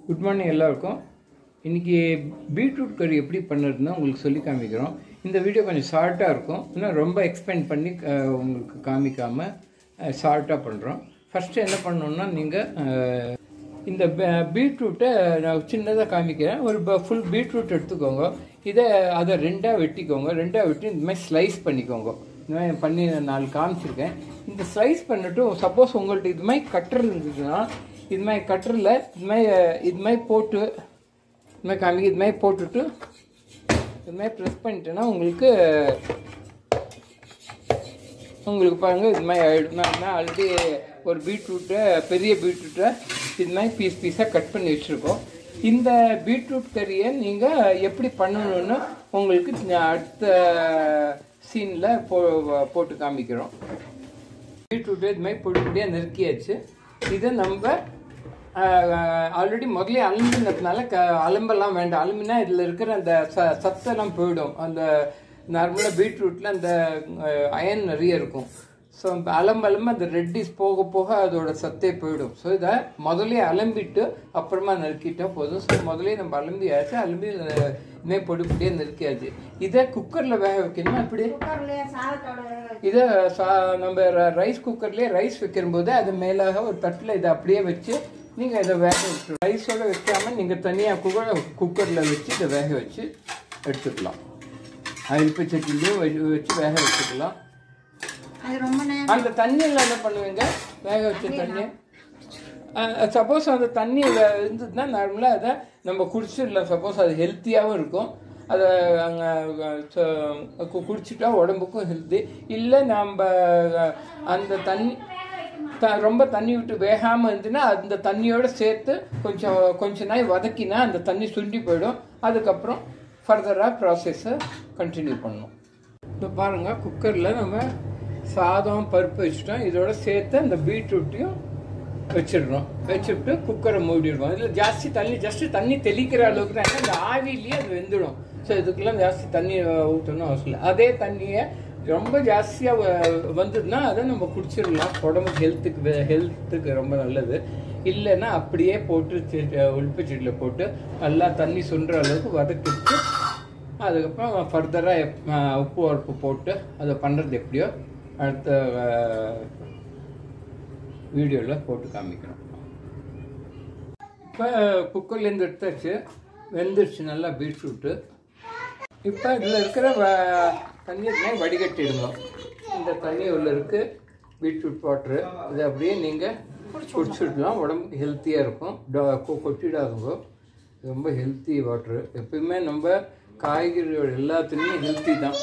Good morning எல்லாருக்கும். இன்றைக்கி beetroot கறி எப்படி பண்ணுறதுன்னு உங்களுக்கு சொல்லி காமிக்கிறோம். இந்த வீடியோ கொஞ்சம் ஷார்ட்டாக இருக்கும், இன்னும் ரொம்ப எக்ஸ்பெண்ட் பண்ணி உங்களுக்கு காமிக்காமல் ஷார்ட்டாக பண்ணுறோம். ஃபஸ்ட்டு என்ன பண்ணணுன்னா, நீங்கள் இந்த பீட்ரூட்டை நான் சின்னதாக காமிக்கிறேன். ஒரு ஃபுல் பீட்ரூட் எடுத்துக்கோங்க. அதை ரெண்டாக வெட்டிக்கோங்க. ரெண்டாக வெட்டி இந்த மாதிரி ஸ்லைஸ் பண்ணிக்கோங்க. இந்த மாதிரி பண்ணி நான் காமிச்சிருக்கேன். இந்த ஸ்லைஸ் பண்ணிட்டு சப்போஸ் உங்கள்கிட்ட இது மாதிரி கட்டர் இருந்துச்சுன்னா, இது மாதிரி கட்டரில் இது மாதிரி போட்டு இது மாதிரி காமிக்க இது மாதிரி போட்டுட்டு இது மாதிரி ப்ரெஸ் பண்ணிட்டேன்னா உங்களுக்கு பாருங்கள் இது மாதிரி ஆகிடும். நான் ஆல்ரெடி ஒரு பீட்ரூட்டை பெரிய பீட்ரூட்டை இது மாதிரி பீஸாக கட் பண்ணி வச்சுருக்கோம். இந்த பீட்ரூட் கறியை நீங்கள் எப்படி பண்ணணுன்னு உங்களுக்கு அடுத்த சீனில் போட்டு காமிக்கிறோம். பீட்ரூட்டை இது மாதிரி பொடிப்படியாக நறுக்கியாச்சு. இதை நம்ம ஆல்ரெடி முதலே அலும்பினதுனால அலும்பெல்லாம் வேண்டாம். அலும்பினா இதில் இருக்கிற அந்த சத்தெல்லாம் போயிடும். அந்த நார்மலாக பீட்ரூட்டில் அந்த அயன் நிறைய இருக்கும். ஸோ அலம்பு அந்த ரெட்டிஸ் போக போக அதோட சத்தே போயிடும். ஸோ இதை முதலே அலம்பிட்டு அப்புறமா நறுக்கிட்டால் போதும். ஸோ முதலே நம்ம அலம்பியாச்சு. அலம்பி இன்னும் பொடிப்படியாக நறுக்கியாச்சு. இதை குக்கரில் வேக வைக்கணுமா? இப்படி இதை நம்ம ரைஸ் குக்கர்லேயே ரைஸ் வைக்கும்போது அது மேலாக ஒரு தட்டில் இதை அப்படியே வச்சு நீங்கள் இதை வேக வச்சு ரைஸோடு வைக்காமல் நீங்கள் தனியாக குக்கரில் வச்சு இதை வேக வச்சு எடுத்துக்கலாம். அரிப்பு சட்டிலையும் வச்சு வேக வச்சுக்கலாம். அந்த தண்ணியில் என்ன பண்ணுவீங்க? வேக வச்ச தண்ணி சப்போஸ் அந்த தண்ணி இருந்ததுன்னா நார்மலாக அதை நம்ம குடிச்சிடலாம். சப்போஸ் அது ஹெல்த்தியாகவும் இருக்கும். அதை குடிச்சிட்டா உடம்புக்கும் ஹெல்த்தி. இல்லை நம்ம அந்த தண்ணி ரொம்ப தண்ணி விட்டு வேகாமல் இருந்துச்சுன்னா அந்த தண்ணியோடு சேர்த்து கொஞ்சம் நாள் வதக்கினா அந்த தண்ணி சுண்டி போயிடும். அதுக்கப்புறம் ஃபர்தராக ப்ராசஸை கண்டினியூ பண்ணணும். இப்போ பாருங்கள், குக்கரில் நம்ம சாதம் பருப்பு வச்சுட்டோம். இதோட சேர்த்து அந்த பீட்ரூட்டையும் வச்சிடுறோம். வச்சுட்டு குக்கரை மூடிடுவோம். இதில் ஜாஸ்தி தண்ணி ஜஸ்ட்டு தண்ணி தெளிக்கிற அளவுக்கு தான். இந்த ஆவிலேயே அது வெந்துடும். ஸோ இதுக்கெல்லாம் ஜாஸ்தி தண்ணி ஊற்றணும் அவசியம் இல்லை. அதே தண்ணியை ரொம்ப ஜாஸ்தியாக வந்ததுன்னா அதை நம்ம குடிச்சிடலாம். உடம்புக்கு ஹெல்த்துக்கு ரொம்ப நல்லது. இல்லைன்னா அப்படியே போட்டு உள்ப்பு செடியில் போட்டு நல்லா தண்ணி சுண்டுற அளவுக்கு வதக்கிட்டு அதுக்கப்புறம் ஃபர்தராக உப்பு உரப்பு போட்டு அதை பண்ணுறது எப்படியோ அடுத்த வீடியோவில் போட்டு காமிக்கிறோம். இப்போ குக்கர்லேருந்து எடுத்தாச்சு, வெந்துருச்சு நல்லா பீட்ரூட்டு. இப்போ இதில் இருக்கிற தண்ணியை வடிகட்டிடுங்க. இந்த தண்ணி உள்ள இருக்குது பீட்ரூட் வாட்ரு. இதை அப்படியே நீங்கள் குடிச்சிடலாம். உடம்புக்கு ஹெல்த்தியாக இருக்கும். கொட்டிடாதுங்க. ரொம்ப ஹெல்த்தி வாட்ரு. எப்பயுமே நம்ம காய்கறியோட எல்லாத்துலேயும் ஹெல்த்தி தான்.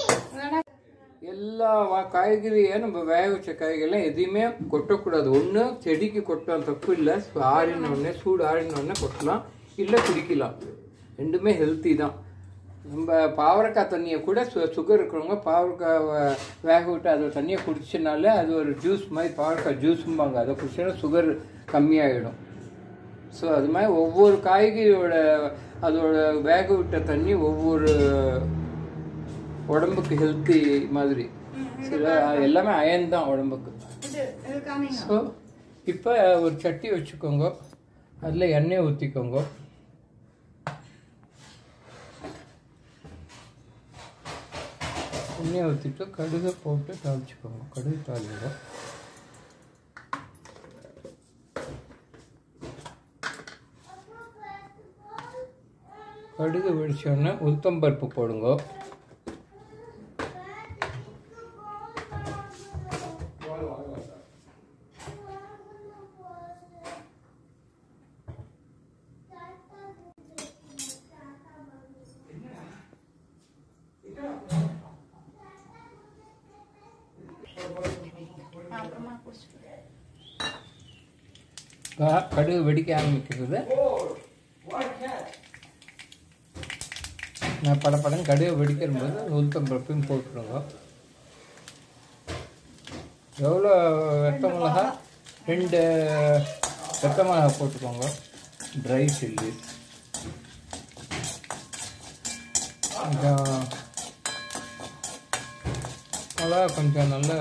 எல்லா காய்கறியை நம்ம வேக வச்ச காய்கறிலாம் எதையுமே கொட்டக்கூடாது. ஒன்று செடிக்கு கொட்டலாம், தப்பு இல்லை. சூடு ஆறினோடனே கொட்டலாம், இல்லை குடிக்கலாம். ரெண்டுமே ஹெல்த்தி தான். நம்ம பாவக்காய் தண்ணியை கூட சுகர் இருக்கிறவங்க பாவக்காய் வேக விட்டு அதோட தண்ணியை குடிச்சனால அது ஒரு ஜூஸ் மாதிரி, பாவக்காய் ஜூஸும்பாங்க. அதை குடிச்சோன்னா சுகர் கம்மியாகிடும். ஸோ அது மாதிரி ஒவ்வொரு காய்கறியோட அதோட வேக விட்ட தண்ணி ஒவ்வொரு உடம்புக்கு ஹெல்த்தி மாதிரி. சில எல்லாமே அயன் தான் உடம்புக்கு. ஸோ இப்போ ஒரு சட்டி வச்சுக்கோங்க. அதில் எண்ணெய் ஊற்றிக்கோங்க. எண்ணெய் ஊற்றிட்டு கடுகை போட்டு தாளிச்சுக்கோங்க. கடுகு தாளிங்க. கடுகு வெடிச்சோடனே உளுத்தம்பருப்பு போடுங்க. கடுகு வெடிக்க ஆரம்பிக்கிறது. நான் படப்படம் கடுகு வெடிக்கும்போது உளுத்தம்பருப்பையும் போட்டுருங்க. எவ்வளோ வெத்த மிளகா? 2 வெத்த மிளகா போட்டுக்கோங்க. ட்ரை சில்லி மிளகா கொஞ்சம் நல்லா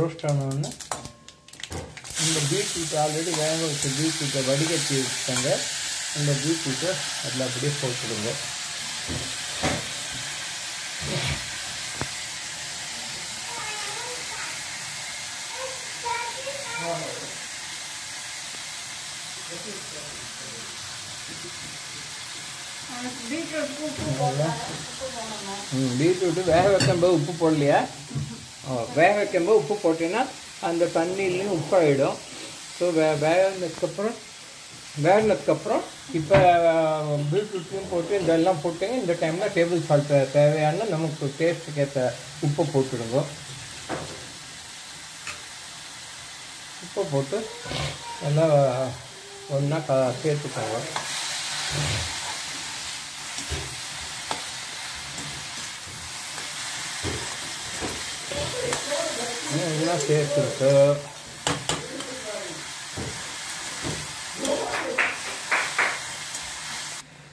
ரோஸ்ட் ஆனோடனே இந்த பீட்ரூட் ஆல்ரெடி வேக வச்ச பீட்ரூட்டை வடிகட்டி வச்சுட்டாங்க. அந்த பீட்ரூட்டை அதில் அப்படியே போட்டுடுங்க. பீட்ரூட்டு வேக வைக்கும்போது உப்பு போடலையா? வேக வைக்கும்போது உப்பு போட்டீங்கன்னா அந்த தண்ணியிலையும் உப்பாயிடும். ஸோ வேகினதுக்கப்புறம் இப்போ பீட்ரூட்லையும் போட்டு இதெல்லாம் போட்டுங்க. இந்த டைமில் டேபிள் சால்ட் தேவையான நமக்கு டேஸ்ட்டுக்கு ஏற்ற உப்பை போட்டுடுங்க. உப்பை போட்டு எல்லாம் ஒன்றா சேர்த்துக்கோங்க. எல்லாம் சேர்த்துட்டு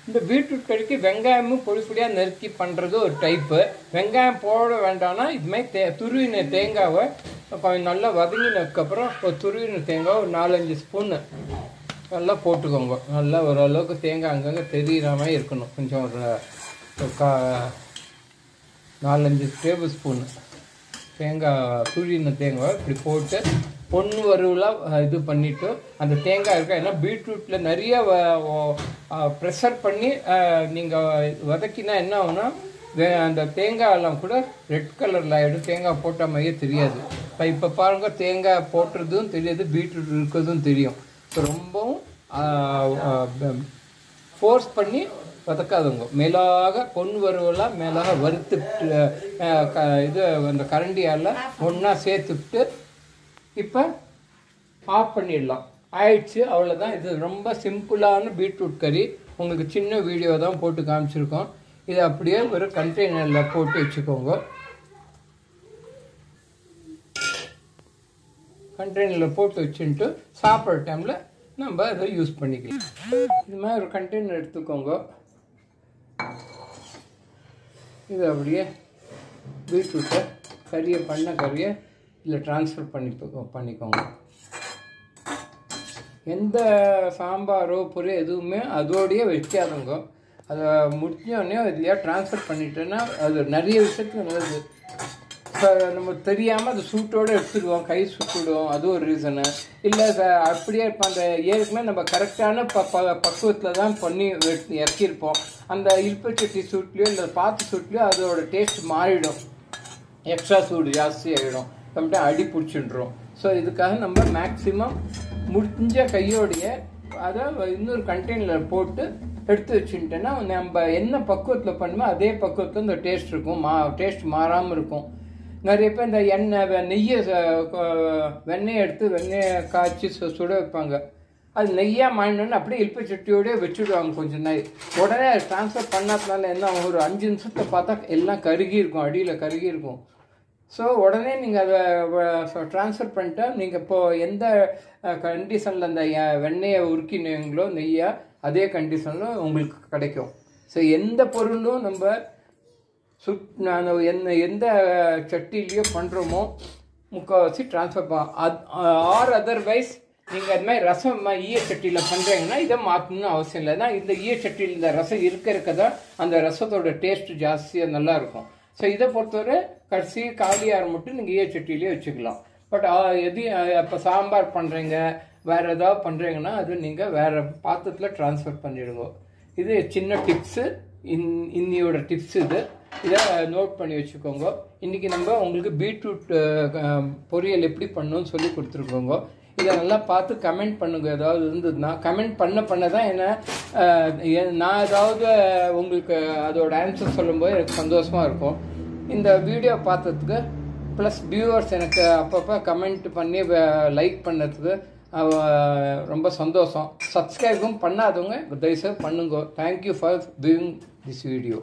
இந்த பீட்ரூட் கறிக்கு வெங்காயமும் பொடிப்பொடியாக நறுக்கி பண்ணுறது ஒரு டைப்பு. வெங்காயம் போட வேண்டாம்னா இதுமாதிரி துருவின தேங்காவை கொஞ்சம் நல்லா வதங்கினதுக்கப்புறம் இப்போ துருவின தேங்காய் ஒரு 4-5 ஸ்பூன்னு நல்லா போட்டுக்கோங்க. நல்லா ஓரளவுக்கு தேங்காய் அங்கங்கே தெரிகிற மாதிரி இருக்கணும். கொஞ்சம் ஒரு 4-5 டேபிள் ஸ்பூன்னு தேங்காய் துருவின தேங்காய் இப்படி போட்டு பொண்ணு வறுவலாக இது பண்ணிவிட்டு அந்த தேங்காய் இருக்கா. ஏன்னா பீட்ரூட்டில் நிறைய ப்ரெஷர் பண்ணி நீங்கள் வதக்கினா என்ன ஆகுனா அந்த தேங்காயெல்லாம் கூட ரெட் கலரில் ஆகிடும். தேங்காய் போட்ட மாதிரியே தெரியாது. இப்போ பாருங்கள், தேங்காய் போட்டுறதும் தெரியாது, பீட்ரூட் இருக்கிறதும் தெரியும். ஸோ ரொம்பவும் ஃபோர்ஸ் பண்ணி வதக்காதுங்க. மேலாக பொண்ணு வறுவலாக மேலாக வறுத்து இது அந்த கரண்டியால் ஒன்றா சேர்த்துட்டு இப்போ ஆஃப் பண்ணிடலாம். ஆயிடுச்சு, அவ்வளோதான். இது ரொம்ப சிம்பிளான பீட்ரூட் கறி. உங்களுக்கு சின்ன வீடியோ தான் போட்டு காமிச்சிருக்கோம். இதை அப்படியே ஒரு கண்டெய்னரில் போட்டு வச்சுக்கோங்க. கண்டெய்னரில் போட்டு வச்சுட்டு சாப்பிட்ற டைமில் நம்ம அதை யூஸ் பண்ணிக்கலாம். இது மாதிரி ஒரு கண்டெய்னர் எடுத்துக்கோங்க. இது அப்படியே பீட்ரூட்டை கறியை இதில் ட்ரான்ஸ்ஃபர் பண்ணிக்கோங்க. எந்த சாம்பாரோ பொரியோ எதுவுமே அதோடையே வைக்காதுங்க. அதை முடிஞ்சோடனே இதுலையா ட்ரான்ஸ்ஃபர் பண்ணிட்டோன்னா அது நிறைய விஷயத்துக்கு நல்லது. இப்போ நம்ம தெரியாமல் அது சூட்டோடு எடுத்துடுவோம், கை சுட்டுடுவோம், அது ஒரு ரீசனு. இல்லை அப்படியே இப்போ அந்த ஏற்கனவே நம்ம கரெக்டான பக்குவத்தில் தான் பண்ணி இறக்கியிருப்போம். அந்த இல்பச்சட்டி சூட்லேயோ இல்லை பாத்து சூட்லேயோ அதோட டேஸ்ட் மாறிடும். எக்ஸ்ட்ரா சூடு ஜாஸ்தி ஆகிடும், கம்மியாக அடி பிடிச்சிடுறோம். ஸோ இதுக்காக நம்ம மேக்ஸிமம் முடிஞ்ச கையோடைய அதை இன்னொரு கண்டெய்னரில் போட்டு எடுத்து வச்சுட்டேன்னா நம்ம என்ன பக்குவத்தில் பண்ணுமோ அதே பக்குவத்தில் இந்த டேஸ்ட் இருக்கும். டேஸ்ட் மாறாமல் இருக்கும். நிறைய பேர் இந்த வெண்ணெயை எடுத்து வெண்ணெயை காய்ச்சி சுட வைப்பாங்க. அது நெய்யாக மாறினோன்னு அப்படியே இல்பச்சட்டியோடய வச்சுடுவாங்க கொஞ்சம் நாள். உடனே ட்ரான்ஸ்ஃபர் பண்ணாதனால என்ன ஒரு 5 நிமிஷத்தை பார்த்தா எல்லாம் கருகி இருக்கும், அடியில் கருகி இருக்கும். ஸோ உடனே நீங்கள் அதை ட்ரான்ஸ்ஃபர் பண்ணிட்டா நீங்கள் இப்போது எந்த கண்டிஷனில் அந்த வெண்ணெயை உருக்கினீங்களோ நெய்யாக அதே கண்டிஷனில் உங்களுக்கு கிடைக்கும். ஸோ எந்த பொருளும் நம்ம எந்த சட்டிலையோ பண்ணுறோமோ முக்கால்வாசி ட்ரான்ஸ்ஃபர் ஆர் அதர்வைஸ் நீங்கள் அது மாதிரி ரசம் ஈயச்சட்டியில் பண்ணுறீங்கன்னா இதை மாற்றணும்னு அவசியம் இல்லை. ஏன்னா இந்த ஈயச்சட்டியில் இந்த ரசம் இருக்க தான் அந்த ரசத்தோட டேஸ்ட் ஜாஸ்தியாக நல்லாயிருக்கும். ஸோ இதை பொறுத்தவரை கடைசி காலியார் மட்டும் நீங்கள் ஈயச்சட்டியிலே வச்சுக்கலாம். பட் இப்போ சாம்பார் பண்ணுறீங்க, வேறு ஏதாவது பண்ணுறீங்கன்னா அது நீங்கள் வேறு பாத்திரத்தில் ட்ரான்ஸ்ஃபர் பண்ணிவிடுங்க. இது சின்ன டிப்ஸு, இன்னியோட டிப்ஸ் இது. இதை நோட் பண்ணி வச்சுக்கோங்க. இன்றைக்கி நம்ம உங்களுக்கு பீட்ரூட் பொரியல் எப்படி பண்ணணும்னு சொல்லி கொடுத்துருக்கோங்க. இதை நல்லா பார்த்து கமெண்ட் பண்ணுங்கள். ஏதாவது இருந்ததுன்னா கமெண்ட் பண்ண தான் என்ன நான் ஏதாவது உங்களுக்கு அதோட ஆன்சர் சொல்லும்போது எனக்கு சந்தோஷமாக இருக்கும். இந்த வீடியோ பார்த்ததுக்கு ப்ளஸ் வியூவர்ஸ் எனக்கு அப்பப்போ கமெண்ட் பண்ணி லைக் பண்ணதுக்கு ரொம்ப சந்தோஷம். சப்ஸ்கிரைபும் பண்ணாதவங்க தயவுசெய்து பண்ணுங்க. Thank you for viewing this video.